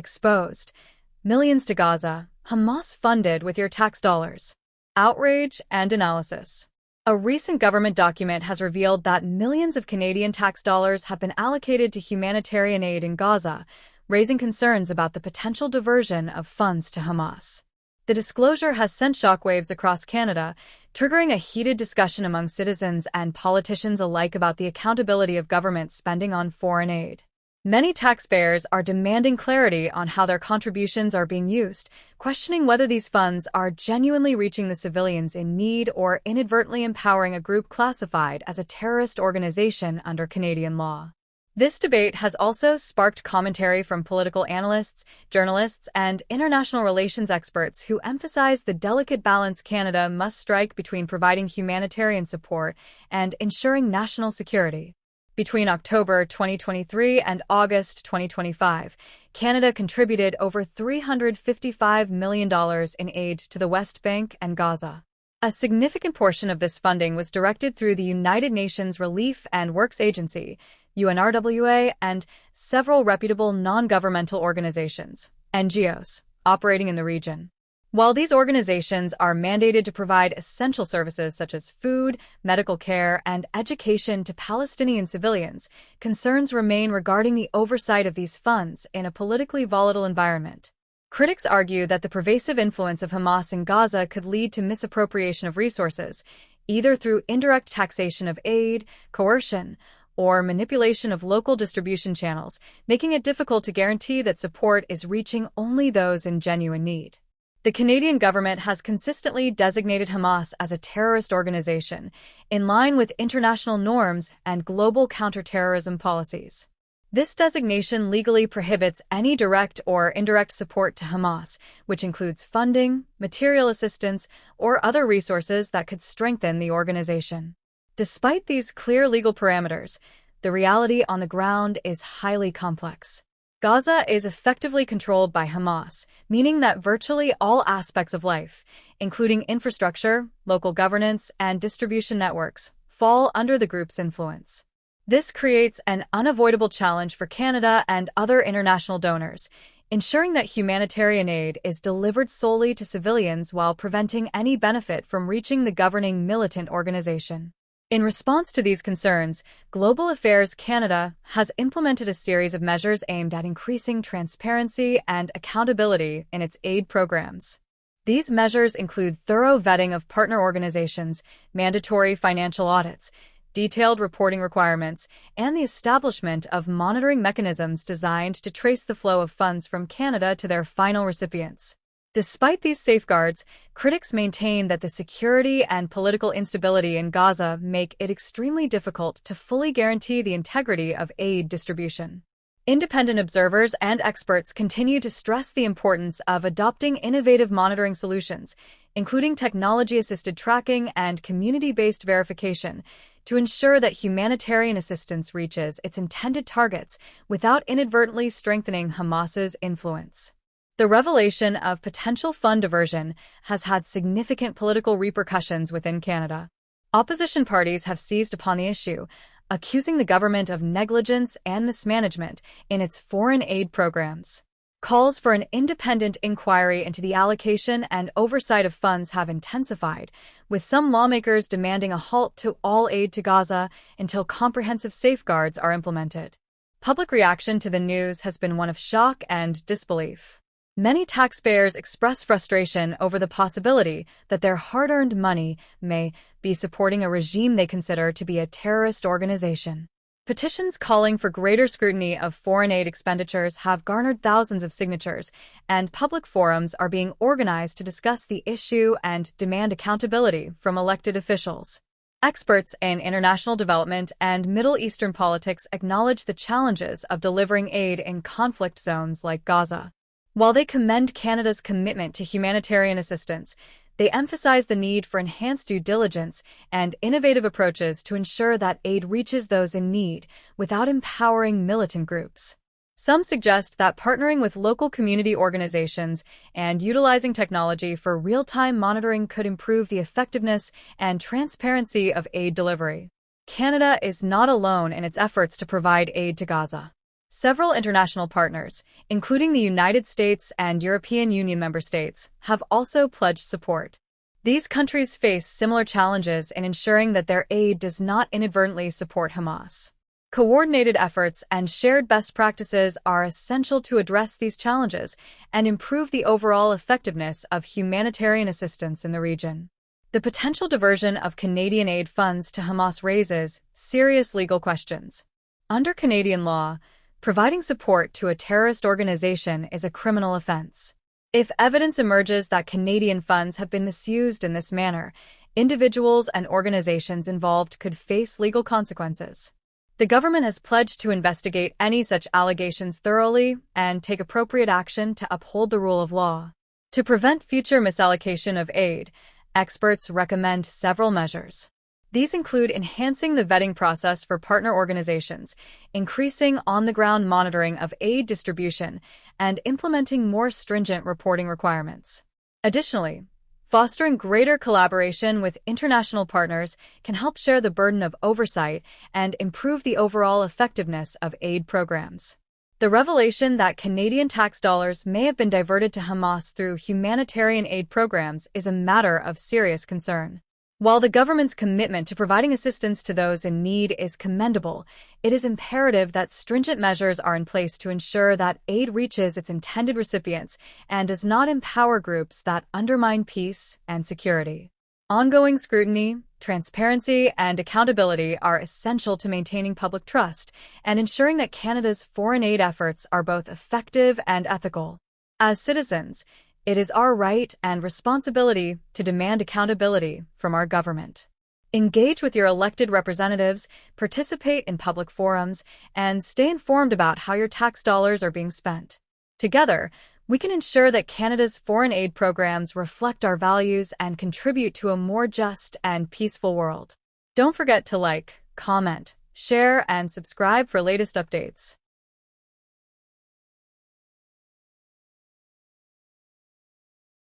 Exposed. Millions to Gaza. Hamas funded with your tax dollars. Outrage and analysis. A recent government document has revealed that millions of Canadian tax dollars have been allocated to humanitarian aid in Gaza, raising concerns about the potential diversion of funds to Hamas. The disclosure has sent shockwaves across Canada, triggering a heated discussion among citizens and politicians alike about the accountability of government spending on foreign aid. Many taxpayers are demanding clarity on how their contributions are being used, questioning whether these funds are genuinely reaching the civilians in need or inadvertently empowering a group classified as a terrorist organization under Canadian law. This debate has also sparked commentary from political analysts, journalists, and international relations experts who emphasize the delicate balance Canada must strike between providing humanitarian support and ensuring national security. Between October 2023 and August 2025, Canada contributed over $355 million in aid to the West Bank and Gaza. A significant portion of this funding was directed through the United Nations Relief and Works Agency, UNRWA, and several reputable non-governmental organizations, NGOs, operating in the region. While these organizations are mandated to provide essential services such as food, medical care, and education to Palestinian civilians, concerns remain regarding the oversight of these funds in a politically volatile environment. Critics argue that the pervasive influence of Hamas in Gaza could lead to misappropriation of resources, either through indirect taxation of aid, coercion, or manipulation of local distribution channels, making it difficult to guarantee that support is reaching only those in genuine need. The Canadian government has consistently designated Hamas as a terrorist organization, in line with international norms and global counterterrorism policies. This designation legally prohibits any direct or indirect support to Hamas, which includes funding, material assistance, or other resources that could strengthen the organization. Despite these clear legal parameters, the reality on the ground is highly complex. Gaza is effectively controlled by Hamas, meaning that virtually all aspects of life, including infrastructure, local governance, and distribution networks, fall under the group's influence. This creates an unavoidable challenge for Canada and other international donors, ensuring that humanitarian aid is delivered solely to civilians while preventing any benefit from reaching the governing militant organization. In response to these concerns, Global Affairs Canada has implemented a series of measures aimed at increasing transparency and accountability in its aid programs. These measures include thorough vetting of partner organizations, mandatory financial audits, detailed reporting requirements, and the establishment of monitoring mechanisms designed to trace the flow of funds from Canada to their final recipients. Despite these safeguards, critics maintain that the security and political instability in Gaza make it extremely difficult to fully guarantee the integrity of aid distribution. Independent observers and experts continue to stress the importance of adopting innovative monitoring solutions, including technology-assisted tracking and community-based verification, to ensure that humanitarian assistance reaches its intended targets without inadvertently strengthening Hamas's influence. The revelation of potential fund diversion has had significant political repercussions within Canada. Opposition parties have seized upon the issue, accusing the government of negligence and mismanagement in its foreign aid programs. Calls for an independent inquiry into the allocation and oversight of funds have intensified, with some lawmakers demanding a halt to all aid to Gaza until comprehensive safeguards are implemented. Public reaction to the news has been one of shock and disbelief. Many taxpayers express frustration over the possibility that their hard-earned money may be supporting a regime they consider to be a terrorist organization. Petitions calling for greater scrutiny of foreign aid expenditures have garnered thousands of signatures, and public forums are being organized to discuss the issue and demand accountability from elected officials. Experts in international development and Middle Eastern politics acknowledge the challenges of delivering aid in conflict zones like Gaza. While they commend Canada's commitment to humanitarian assistance, they emphasize the need for enhanced due diligence and innovative approaches to ensure that aid reaches those in need without empowering militant groups. Some suggest that partnering with local community organizations and utilizing technology for real-time monitoring could improve the effectiveness and transparency of aid delivery. Canada is not alone in its efforts to provide aid to Gaza. Several international partners, including the United States and European Union member states, have also pledged support. These countries face similar challenges in ensuring that their aid does not inadvertently support Hamas. Coordinated efforts and shared best practices are essential to address these challenges and improve the overall effectiveness of humanitarian assistance in the region. The potential diversion of Canadian aid funds to Hamas raises serious legal questions. Under Canadian law, providing support to a terrorist organization is a criminal offense. If evidence emerges that Canadian funds have been misused in this manner, individuals and organizations involved could face legal consequences. The government has pledged to investigate any such allegations thoroughly and take appropriate action to uphold the rule of law. To prevent future misallocation of aid, experts recommend several measures. These include enhancing the vetting process for partner organizations, increasing on-the-ground monitoring of aid distribution, and implementing more stringent reporting requirements. Additionally, fostering greater collaboration with international partners can help share the burden of oversight and improve the overall effectiveness of aid programs. The revelation that Canadian tax dollars may have been diverted to Hamas through humanitarian aid programs is a matter of serious concern. While the government's commitment to providing assistance to those in need is commendable, it is imperative that stringent measures are in place to ensure that aid reaches its intended recipients and does not empower groups that undermine peace and security. Ongoing scrutiny, transparency, and accountability are essential to maintaining public trust and ensuring that Canada's foreign aid efforts are both effective and ethical. As citizens, it is our right and responsibility to demand accountability from our government. Engage with your elected representatives, participate in public forums, and stay informed about how your tax dollars are being spent. Together, we can ensure that Canada's foreign aid programs reflect our values and contribute to a more just and peaceful world. Don't forget to like, comment, share, and subscribe for latest updates.